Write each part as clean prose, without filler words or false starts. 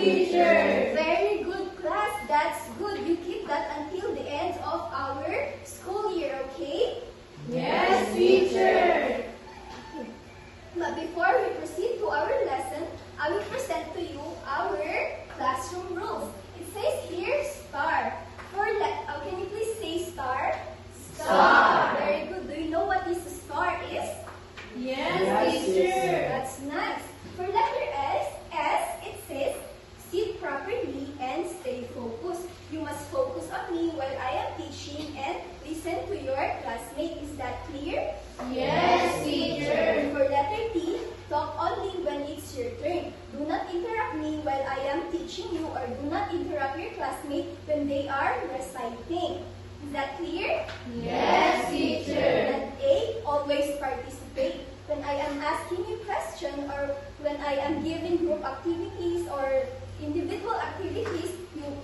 teacher. Very good, class. That's good. You keep that until the end of our school year, okay? Yes, teacher. But before we proceed to our lesson, I will present to you our classroom rules. It says here, star. Can you please say star? Star. Very good. Do you know what this star is? Yes, teacher. That's nice. For letter S, it says, sit properly and stay focused. You must focus on me while I am teaching and listen to your classmate. Is that clear? Yes, teacher. For letter T, talk only when it's your turn. Do not interrupt me while I am teaching you, or do not interrupt your classmate when they are reciting. Is that clear? Yes, teacher. And A, always participate. When I am asking you question or when I am giving group activities or individual activities,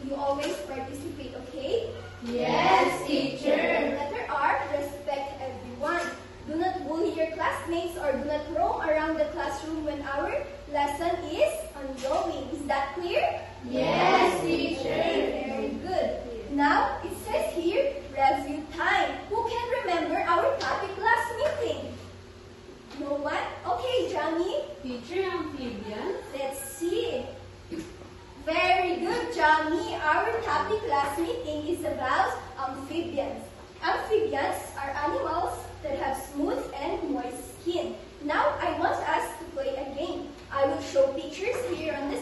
you always participate, okay? Yes, teacher. Letter R, respect everyone. Do not bully your classmates or do not roam around the classroom when our lesson is ongoing. Is that clear? Yes, teacher. Okay, very good. Now, it says here, review time. Who can remember our topic last meeting? No one? Okay, Johnny. Teacher, amphibian. Let's see. Very good, Johnny. Our topic last meeting is about amphibians. Amphibians are animals that have smooth and moist skin. Now, I want us to play a game. I will show pictures here on the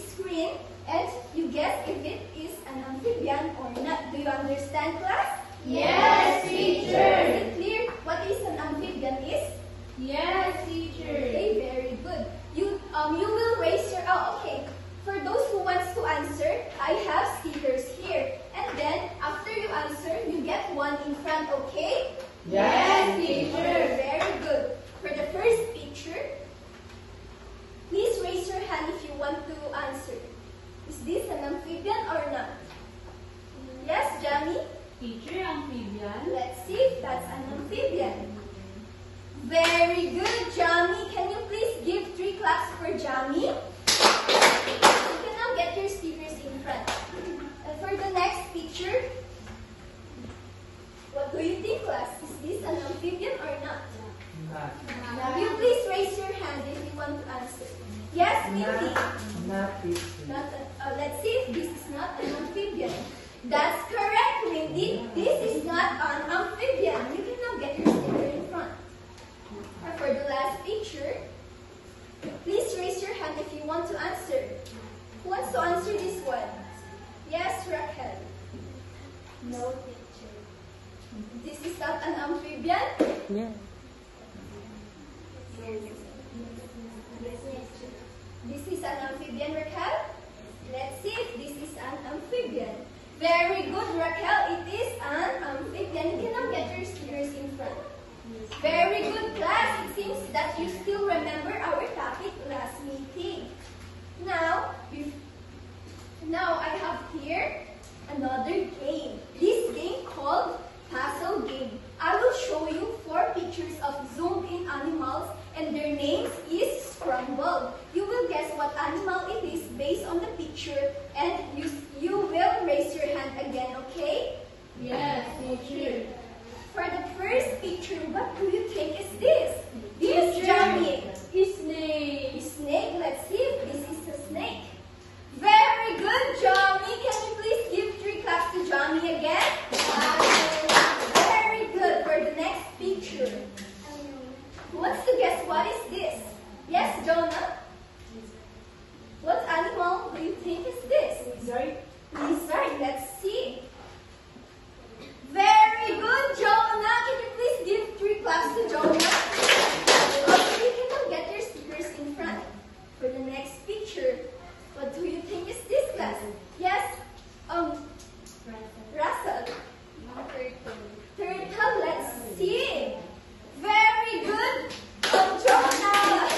screen and you guess if it is an amphibian or not. Do you understand, class? Yes, Is teacher. it clear what is an amphibian is? Yes, teacher. Okay, very good. You will raise your okay. For those who wants to answer, I have stickers here. And then after you answer, you get one in front, okay? Yes, teacher. Very good. For the first picture, please raise your hand if you want to answer. Is this an amphibian or not? Yes, Johnny? Teacher, amphibian. Let's see if that's an amphibian. Very good, Johnny. Can you please give 3 claps for Johnny? You can now get your stickers in front. And for the next picture, what do you think, class? Is this an amphibian or not? Now, you please raise your hand if you want to answer. Yes, Mindy? Let's see if this is not an amphibian. That's correct, Mindy. This is not an amphibian. You can now get your sticker in front. And for the last picture, please raise your hand if you want to answer. Who wants to answer this one? Yes, Raquel. No picture. This is not an amphibian? Yeah. This is an amphibian, Raquel? Let's see if this is an amphibian. Very good, Raquel. It is an amphibian. You can now get your stickers in front. Very good, class. It seems that you still remember our topic last meeting. Now I have here another game. This game called Puzzle Game. I will show you 4 pictures of zoomed-in animals and their names is scrambled. You will guess what animal it is based on the picture and you will raise your hand again, okay? Yes, teacher. For the first picture, what do you think is this? This, Johnny. Snake. Snake. Let's see if this is a snake. Very good, Johnny. Can you please give 3 claps to Johnny again? Very good. For the next picture, who wants to guess what is this? Yes, Jonah? What animal do you think is this? Lizard. Lizard. Let's see. Very good, Jonah. Can you please give 3 claps to Jonah? Okay, you can now get your stickers in front. For the next picture, what do you think is this, class? Yes, Russell. Turtle. Let's see. Very good, Jonah.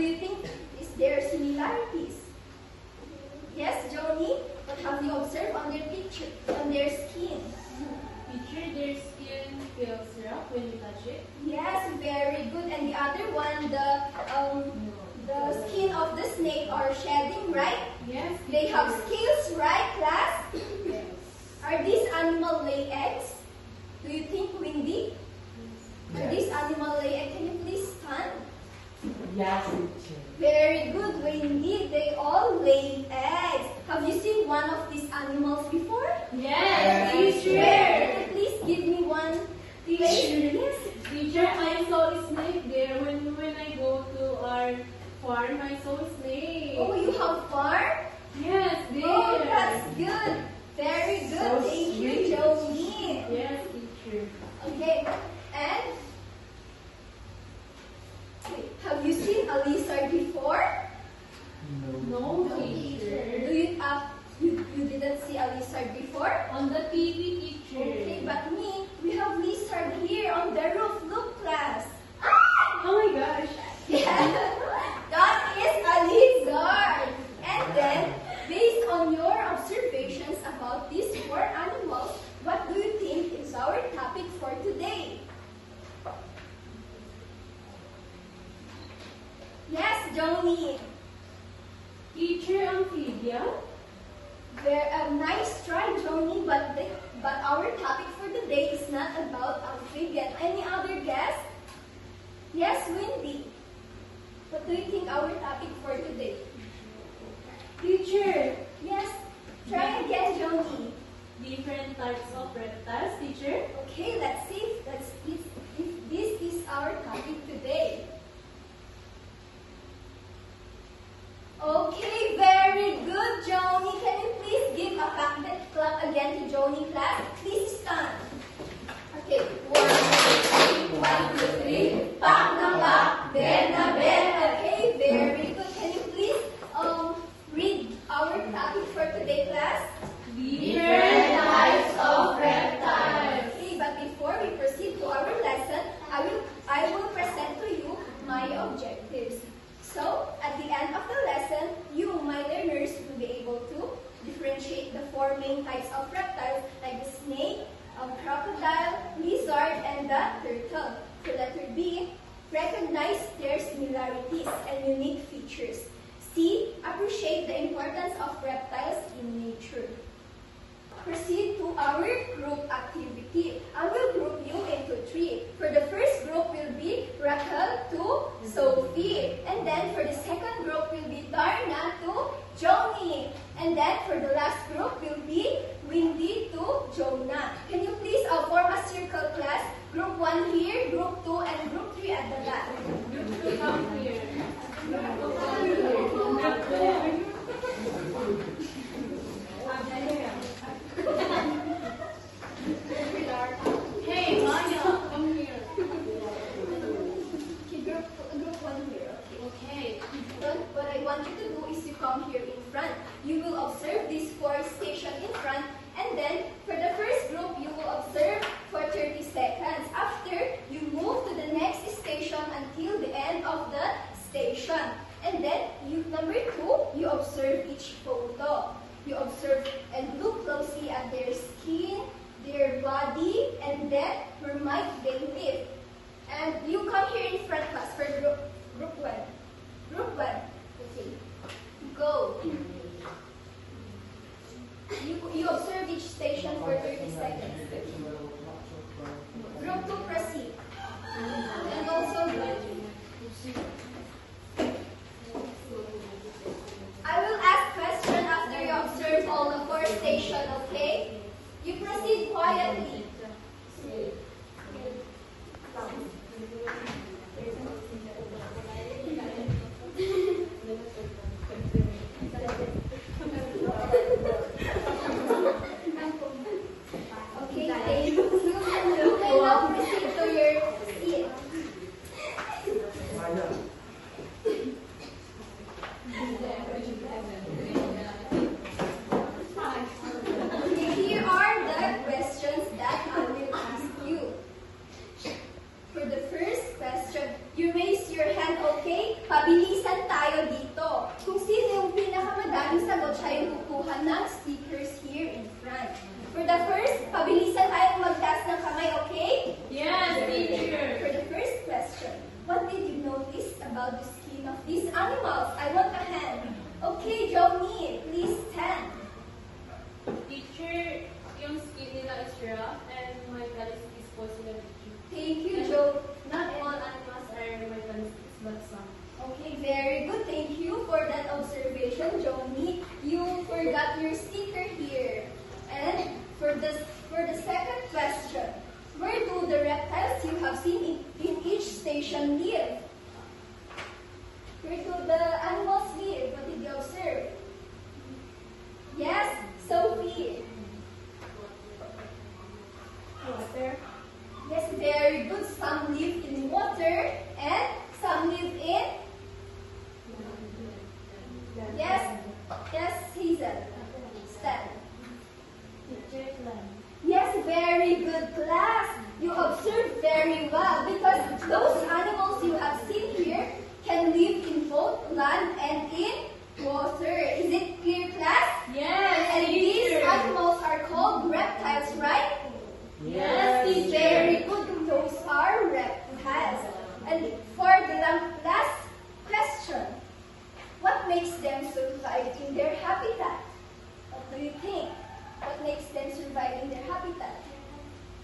do you think is their similarities? Yes, Joni, what have you observed on their picture, on their skin? Teacher, their skin feels rough when you touch it. Yes, very good. And the other one, the skin of the snake are shedding, right? Yes. They have scales, right, class? Yes. Are these animal lay eggs? Do you think, Windy? Are Yes. these animal lay eggs? Can you please stand? Yes, teacher. Very good, Windy. They all lay eggs. Have you seen one of these animals before? Yes, Where? teacher. Can you please give me one? Teacher. Yes. Teacher, I saw a snake there when I go to our farm. I saw a snake. Oh, you have farm? Yes, there. Oh, that's good. Very good. So Thank you, sweet. Joni. Yes, teacher. Okay. And have you seen a lizard before? No, Do teacher. you didn't see a lizard before? On the TV, teacher. Okay, but me, we have lizard here on the roof. Look, class. Oh my gosh. That is a lizard. And then, based on your observations about these four animals, what do you think is our topic for today? Yes, Joni. Teacher, amphibian? Nice try, Joni, but our topic for today is not about amphibian. Any other guess? Yes, Windy. What do you think our topic for today? Teacher, Yes, try again, Joni. different types of reptiles, teacher. Okay, let's see if this is our topic today. Okay, very good, Joni. Can you please give a clap again to Joni, class? Please stand. Okay, 1, 2, 3. Pak na pak, ben na ben. Okay, very good. Can you please read our topic for today, class? Different types of reptiles. Okay, but before we proceed to our lesson, I will present to you my objectives. So, at the end of the lesson, you, my learners, will be able to differentiate the four main types of reptiles like the snake, crocodile, lizard, and the turtle. For letter B, recognize their similarities and unique features. C, appreciate the importance of reptiles in nature. Proceed to our group activity. I will group you into 3. For the first group will be Raquel to Sophie. And then for the second group will be Darna to Joni. And then for the last group will be Windy to Jonah. Can you please form a circle, class? Group 1 here, group 2, and group 3 at the back. Come here. Come here. Hey, Maya, come here. Okay, group 1 here. Okay. Okay. Then what I want you to do is you come here in front. You will observe these 4 stations in front, and then for the first group, you will observe for 30 seconds. After, you move to the next station until the end of the station. And then, number 2, you observe each photo. You observe and look closely at their skin, their body, and then where might they live. And you come here in front, class, for group 1. Group 1. Okay. Go. You observe each station for 30 seconds. Group 2, proceed. And also I will ask question after you observe all the 4 stations. skin of these animals? I want a hand. Okay, Johnny, please stand. Teacher, yung skin nila is rough and vitalistic is possible. Thank you, Joe. Not all animals are vitalistic, but some. Okay, very good. Thank you for that observation, Johnny. You forgot your sticker here. And for the second question, where do the reptiles you have seen in each station live? Where do the animals live? What did you observe? Yes, Sophie. Water. Yes, very good. Some live in water and some live in. Yes, yes, Hazel. Stan. Yes, very good class. You observed very well because those animals you have seen here can live in both land and in water. Is it clear, class? Yes, And these teacher. animals are called reptiles, right? Yes, teacher. Very good. Those are reptiles. And for the last question, what makes them survive in their habitat? What do you think? What makes them survive in their habitat?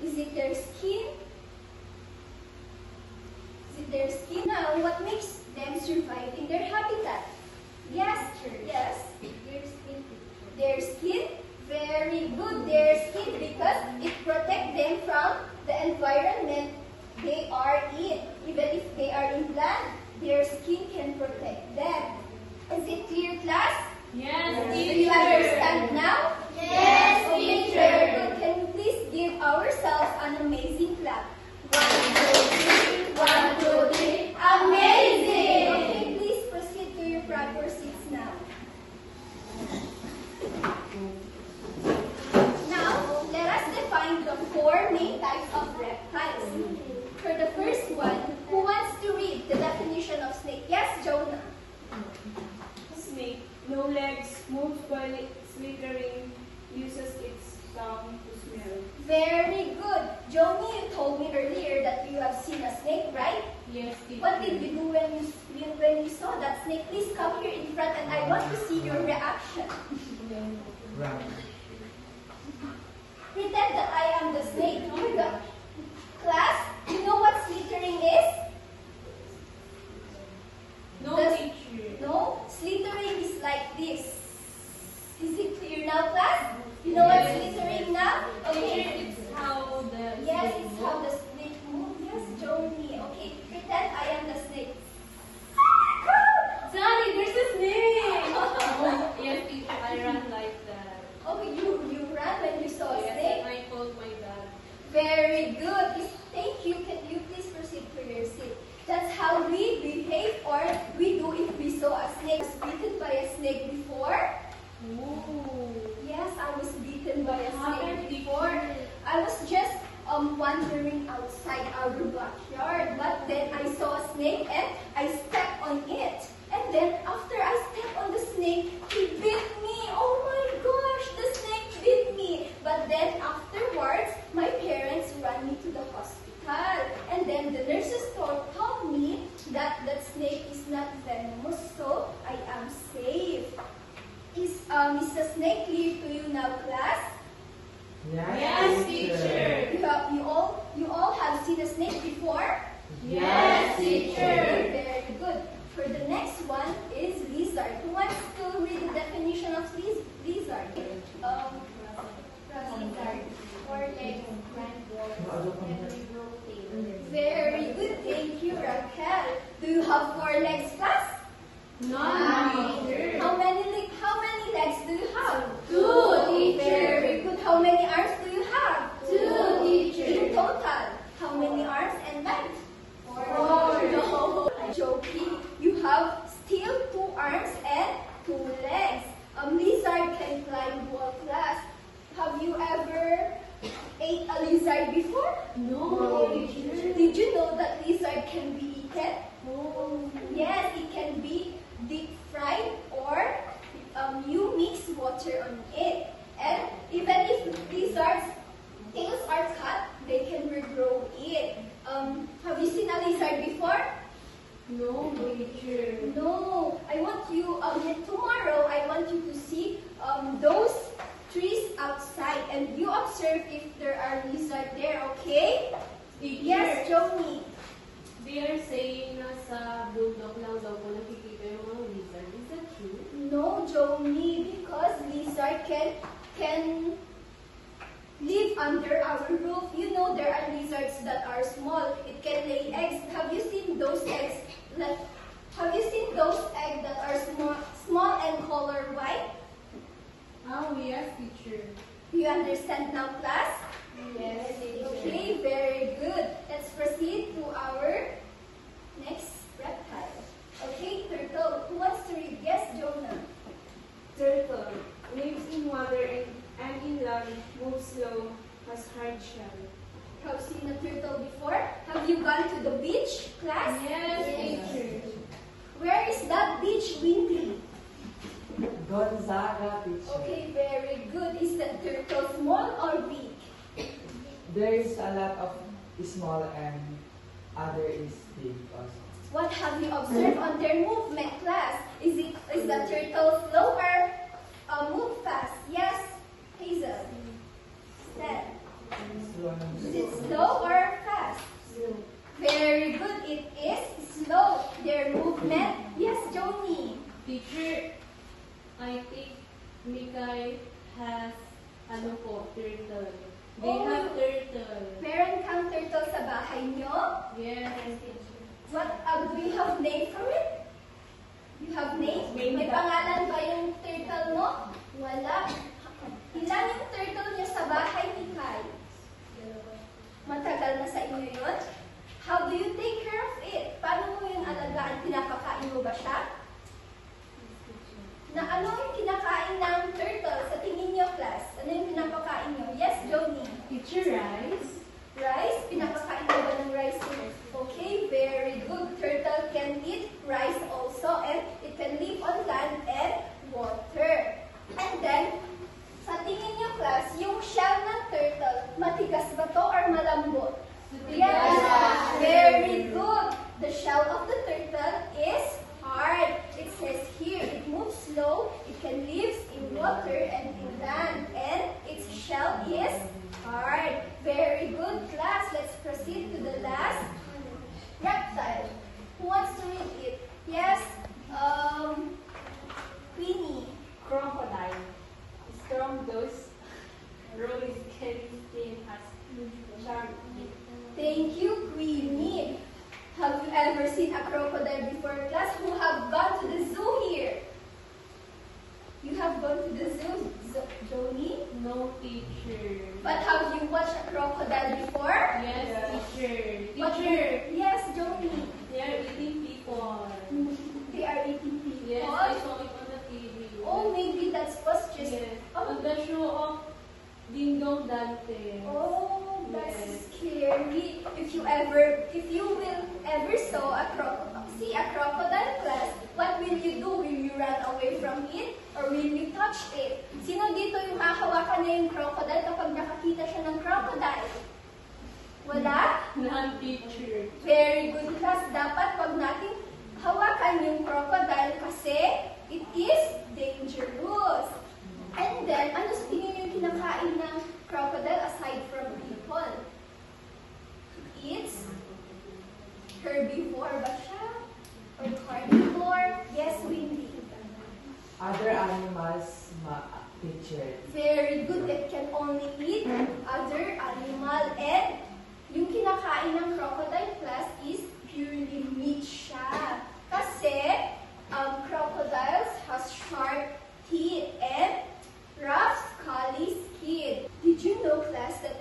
Is it their skin? Is it their skin? Now, what makes them survive in their habitat? Yes, yes. Their skin. Very good. Their skin because it protects them from the environment they are in. Even if they are in land, their skin can protect them. Is it clear, class? Yes, Do you teacher. understand now? Yes, Okay, teacher. very good. Can you please give ourselves an amazing clap? 1, 2, 3. 1, 2, 3. Amazing! Okay, please proceed to your proper seats now. Now, let us define the 4 main types of reptiles. For the first one, who wants to read the definition of snake? Yes, Jonah. Snake, no legs, moves while slithering, uses its tongue to smell. Very good. Joni, you told me earlier that you have seen a snake, right? Yes, teacher. What did you do when you saw that snake? Please come here in front and I want to see your reaction. Run. Pretend that I am the snake. Oh my God. Class, you know what slithering is? No, Does- teacher. No? Slithering is like this. Is it clear now, class? You know what slithering now? Teacher, Okay. it's how the Yes, snake it's how moves. the snake moves. Yes, Joni. Okay, pretend I am the snake. Daddy, there's a snake! Yes, teacher, I run like that. Oh, you ran when you saw a Yes, snake? and I told my dad. Very good. Thank you. Can you please proceed to your seat? That's how we behave or we do if we saw a snake. Was bitten by a snake before? Ooh. Yes, I was bitten by a Happened snake before. I was just wandering outside our backyard, but then I saw a snake and I stepped on it. And then after I stepped on the snake, he bit me. Oh my gosh, the snake bit me. But then afterwards, my parents ran me to the hospital. And then the nurses told me that that snake is not venomous, so I am safe. Is the snake clear to you now, class? Yes, teacher. You all have seen a snake before? Yes, teacher. Very good. For the next one is lizard. Who wants to read the definition of lizard? Lizard. 4 legs, grand walls, every rotate. Very good. Thank you, Raquel. Do you have 4 legs, class? No, teacher. How many legs do you have? 2, teacher. Very good. How many arms do you have? 2, teacher. In total, how many arms and legs? 4. No, I'm joking. You have still 2 arms and 2 legs. A lizard can climb wall, class. Have you ever ate a lizard before? No, teacher. Did you know that lizard can be eaten? Oh. Yes, it can be deep fried or you mix water on it. And even if lizards' tails are cut, they can regrow it. Have you seen a lizard before? No, teacher. tomorrow, I want you to see those trees outside and you observe if there are lizards there, okay? Yes, Johnny. They are saying na sa bundok lang daw po nakikita yung mga lizard. Is that true? No, Johnny, because lizard can live under our roof. You know there are lizards that are small. It can lay eggs. Have you seen those eggs? Have you seen those eggs that are small and color white? Oh, yes, teacher. Do you understand now, class? Yes, teacher. Okay, very good. Let's proceed to our next reptile. Okay, turtle. Who wants to read? Yes, Jonah. Turtle lives in water and in land, moves slow, has hard shell. Have you seen a turtle before? Have you gone to the beach, class? Yes, teacher. Where is that beach, Windy? Gonzaga teacher. Okay, very good. Is the turtle small or big? There is a lot of small and other is big also. What have you observed on their movement, class? Is the turtle slow or move fast? Yes, Hazel. Stand. Is it slow or fast? Slow. Very good. It is slow. Their movement. Yes, Joni. Teacher, I think Mikay has turtle. They Oh. have turtle. Meron kang turtle sa bahay nyo? Yes. What do you have name for it? You have name? May pangalan ba yung turtle mo? Wala. Ilan yung turtle niyo sa bahay ni Kai? Matagal na sa inyo yun? How do you take care of it? Paano mo yung alagaan? Pinapakain mo ba siya? Na ano yung kinakain ng turtle sa tingin niyo, class? Ano yung pinapakain niyo? Yes, Joni. Teacher, rice? Rice? Pinapakain mo ba ng rice? Okay, very good. Turtle can eat rice also and it can live on land and water. And then, sa tingin niyo, class, yung shell ng turtle, matigas ba to or malambot? Yes! Very good. The shell of the turtle is hard. It says here, it moves slow, it can live in water and in land, and its shell is hard. Very good, class. Let's proceed to the last reptile. Who wants to read it? Yes, Queenie. Crocodile. Strong nose, rolling scaly skin, has sharp teeth. Thank you, Queenie. Have you ever seen a crocodile before, class? Who have gone to the zoo here? You have gone to the zoo, Joni? No, teacher. But have you watched a crocodile before? Yes, teacher. What- Teacher, Yes, Joni. they are eating people. They are eating people. Yes, I saw it on the TV. Oh, maybe that's was just. Yes. Oh, On the show of Ding Dong Dante. oh, that's Yes. scary. If you will ever see a crocodile, class, what will you do? Will you run away from it or will you touch it? Sino dito yung hahawakan niya yung crocodile kapag nakakita siya ng crocodile? Wala? Non-teacher. Very good, class. Dapat wag natin hawakan yung crocodile kasi it is dangerous. And then, ano sa tingin niyo yung kinakain ng crocodile aside from people? It's herbivore ba siya? Or carnivore? Yes, Windy. Other animals, teacher. Very good. It can only eat other animal. And yung kinakain ng crocodile, class, is purely meat siya. Kasi, crocodiles has sharp teeth and rough, scaly skin. Did you know, class, that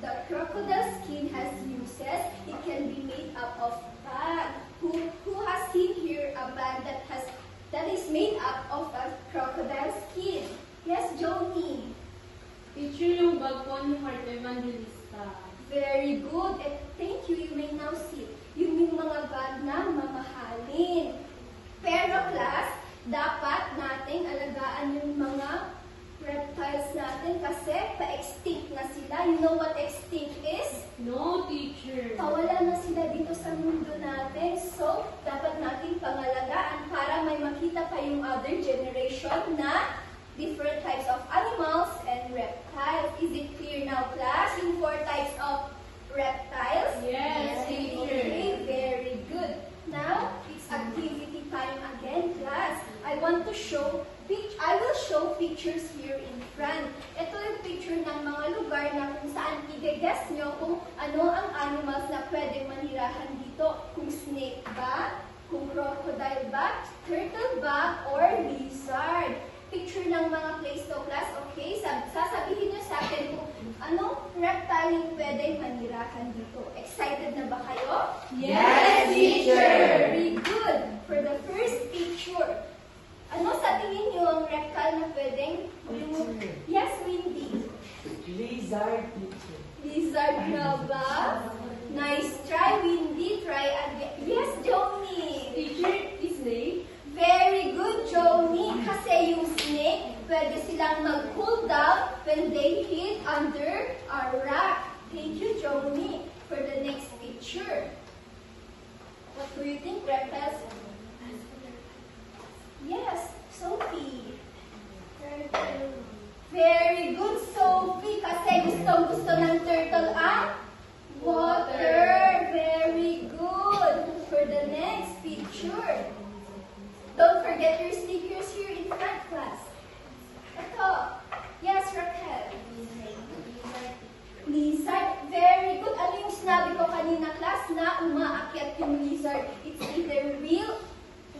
the crocodile skin has uses? It can be made up of bag. Who has seen here a bag that is made up of a crocodile skin? Yes, Joni. Teacher, yung bag po ni Heart Evangelista. Very good. And thank you. You may now see. Yung mga bag na mamahalin. Pero, class, dapat nating alagaan yung mga reptiles natin kasi pa-extinct na sila. You know what extinct is? No, teacher. Pawala na sila dito sa mundo natin. So, dapat nating pangalagaan para may makita pa yung other I will show pictures here in front. Ito yung picture ng mga lugar na kung saan i-guess nyo kung ano ang animals na pwedeng manirahan dito. Kung snake ba, kung crocodile ba, turtle ba, or lizard. Picture ng mga place to class, okay? Sasabihin nyo sa akin kung anong reptile yung pwedeng manirahan dito. Excited na ba kayo? Yes, teacher! Very good! For the first picture, ano sa tingin nyo ang reptile na pwedeng? Yes, Windy. Lizard, teacher. Lizard na ba? Nice try, Windy. Try again. Yes, Johnny. Teacher, snake. Very good, Johnny. Kasi yung snake, pwede silang mag-cool down when they hid under a rock. Thank you, Johnny. For the next picture. What do you think, reptiles? Yes, Sophie. Very good, Sophie. Kasi gusto ng turtle ang water. Very good. For the next picture. Don't forget your stickers here in front, class. Ito. Yes, Raquel. Lizard. Very good. Ano yung sinabi ko kanina, class, na umaakyat yung lizard? It's either real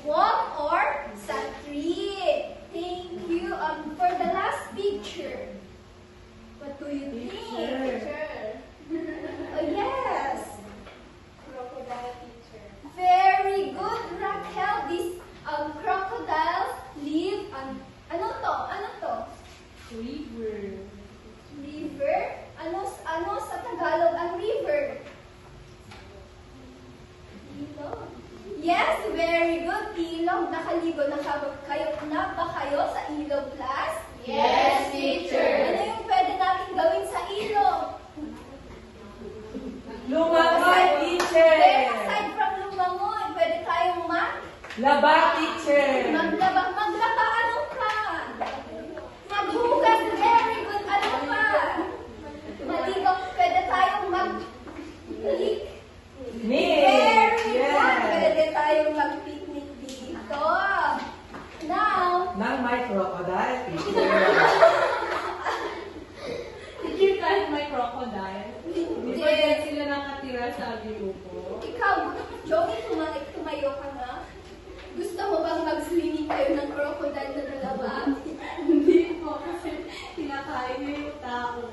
wall or sa tree. Thank you. For the last picture. What do you think? Teacher. Oh, yes. Crocodile, teacher. Very good, Raquel. These crocodiles live on... Ano to? Ano to? River. River? Ano sa Tagalog ang river? Ilog. Yes, very good. Ilog. Nakaligo na ba kayo sa ilog, class? Yes, teacher. Ano yung pwede natin gawin sa ilog? Lumangoy, teacher! Aside from lumangoy, pwede tayong Laba, teacher! maglaba. Ano pa? Maghugas. Very good. Ano pa? Maligo. Pwede tayong mag-picnic. Very good. Pwede tayong mag-picnic dito. Now, Nang may crocodile, teacher. Teacher, kahit may crocodile. Di ba yan sila nakatira sa grupo? ikaw, Joey, tumayo ka na. Gusto mo bang mag-swimming kayo ng crocodile na dalawa? Hindi po, kasi kinakain niya yung tao.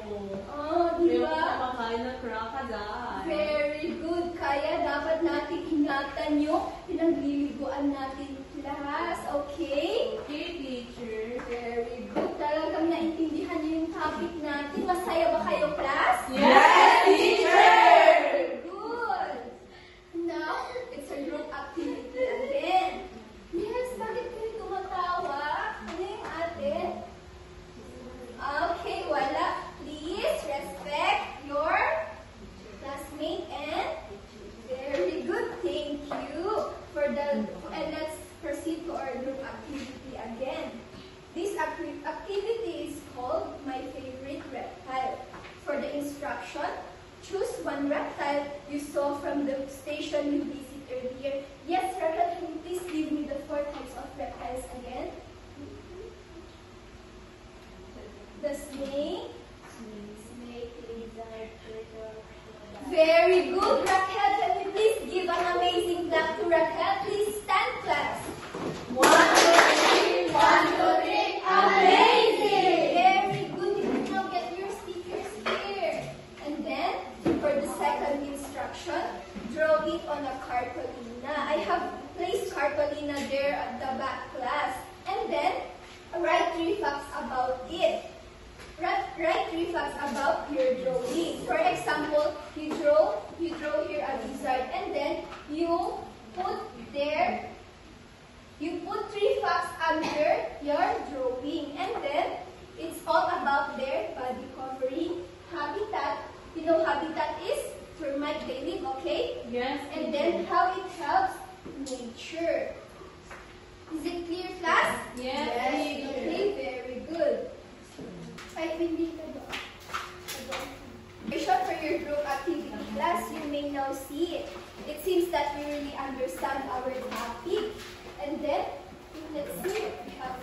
Oh, di Yung ba? kumakain ng crocodile. Very good. Kaya dapat natin ingatan yung pinagliliguan natin class. Okay? Okay, teacher. Very good. Talagang naintindihan niyo yung topic natin. Masaya ba kayo, class? Yes, teacher! Very good. Now, it's a group activity again. Yes, bakit kayo tumatawa? Ano yung atin? Okay, wala. Please respect your classmate and very good. Thank you for the, and let's proceed to our group activity again. This activity is called My Favorite Reptile. For the instruction, choose one reptile you saw from the station you visited earlier. Yes, Raquel, can you please give me the 4 types of reptiles again? The snake. Lizard, turtle. Very good, Raquel. Can you please give an amazing clap to Raquel? Please stand, class. 1, 2, 3. 1, 2, 3. Amazing! Very good. You can now get your stickers here. And then, for the second instruction, draw it on a cartolina. I have placed cartolina there at the back, class. And then, write 3 facts about it. Write 3 facts about your drawing. For example, you draw here a lizard, and then you put 3 facts under your drawing, and then it's all about their body covering, habitat. You know habitat is termite they live, okay? Yes, And then how it helps nature. Is it clear, class? Yes, Okay, very good. Ay, hindi ka ba? For your group activity class, you may now see it. It seems that we really understand our topic. And then, let's see, we have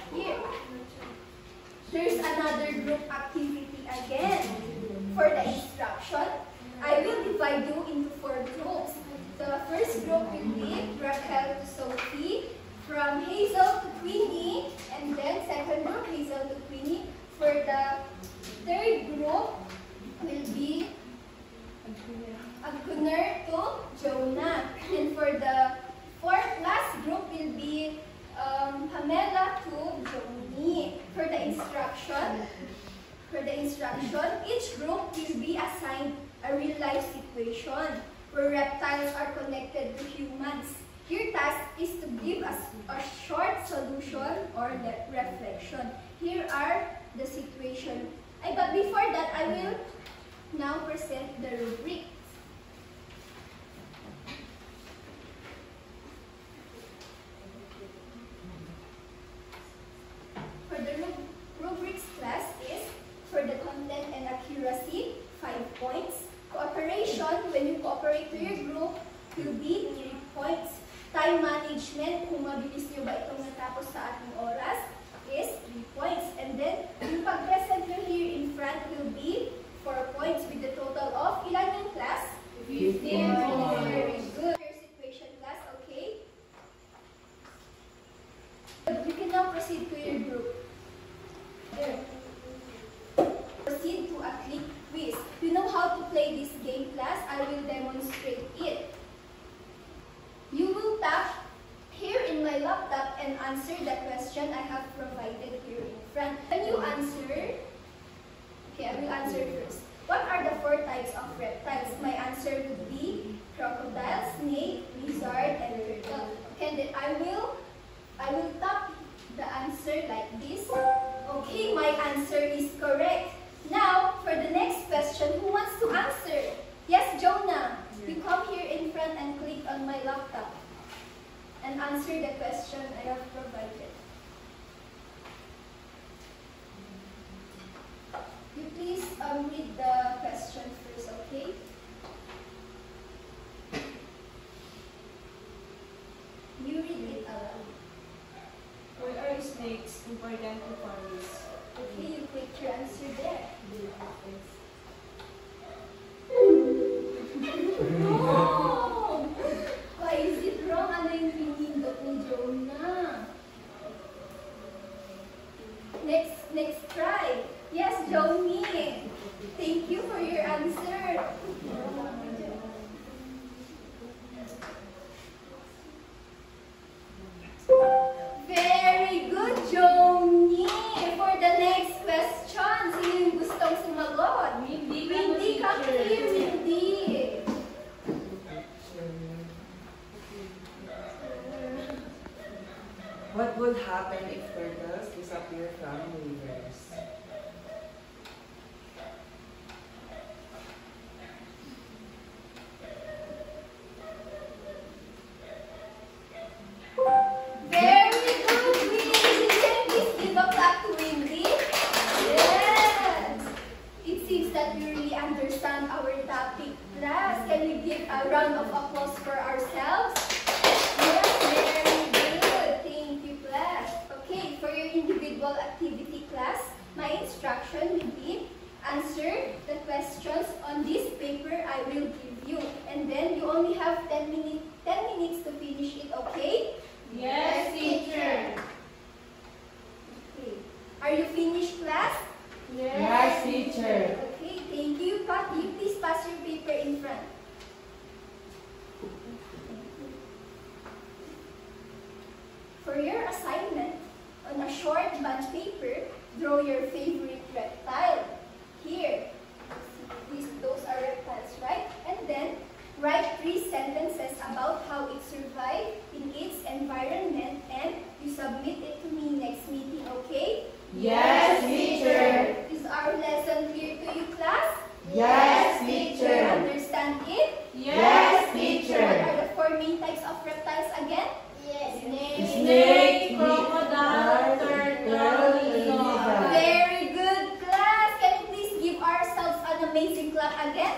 another group activity again. For the instruction, I will divide you into 4 groups. The first group will be Raquel to Sophie, from Hazel to Queenie, and then second group, Hazel to Queenie. For the third group will be Gunnar to Jonah. And for the last group will be Pamela to Joni. For the instruction, each group will be assigned a real-life situation where reptiles are connected to humans. Your task is to give us a short solution or reflection. Here are the situation. But before that, I will now present the rubric. For the rubrics class is, for the content and accuracy, 5 points. Cooperation, when you cooperate to your group, will be 3 points. Time management, kung mabilis nyo ba itong natapos sa ating oras, is 3 points. And then, yung pag-present nyo here in front will be 4 points with the total of, ilan yung class? 15 points. Very good. Your situation class, okay? You can now proceed to your group. There. Proceed to a click quiz. You know how to play this game, class? I will demonstrate it. You will tap here in my laptop and answer the question I have provided here in front. When you answer, okay, I will answer first. What are the 4 types of reptiles? My answer would be crocodile, snake, lizard, and turtle. Okay, then I will tap the answer like this. Okay, my answer is correct. Now, for the next question, who wants to answer? Yes, Jonah. You come here in front and click on my laptop and answer the question I have provided. You please read the question first, okay? You read it aloud. Why are snakes important to farmers? Okay, you click your answer there. No! Why is it wrong? Ano yung pinindot ni Jonah? Next try. Yes, Johnny. Thank you for your answer. Very good, Johnny. For the next question, sino yung gustong sumagot? Hindi Windy, come here, Windy. What would happen if turtles disappear from rivers? Very good, Windy. Can you please give a clap to Windy? Yes. It seems that you really understand our topic, class. Can we give a round of applause for ourselves? Yes, very good. Thank you, class. Okay, for your individual activity, class, my instruction will be answer the questions on this paper I will give you. And then you only have 10 minutes to finish it, okay? Yes, teacher. Okay. Are you finished, class? Yes, teacher. Okay, thank you. You please pass your paper in front. For your assignment, on a short bond paper, draw your favorite reptile. Here, those are reptiles, right? And then, write 3 sentences about how it survived in its environment, and you submit it to me next meeting, okay? Yes, teacher. Is our lesson clear to you, class? Yes, Do you teacher. understand it? Yes, What teacher. are the 4 main types of reptiles again? Yes, Snake, crocodile, turtle, lizard. Very good, class. Can you please give ourselves an amazing clap again?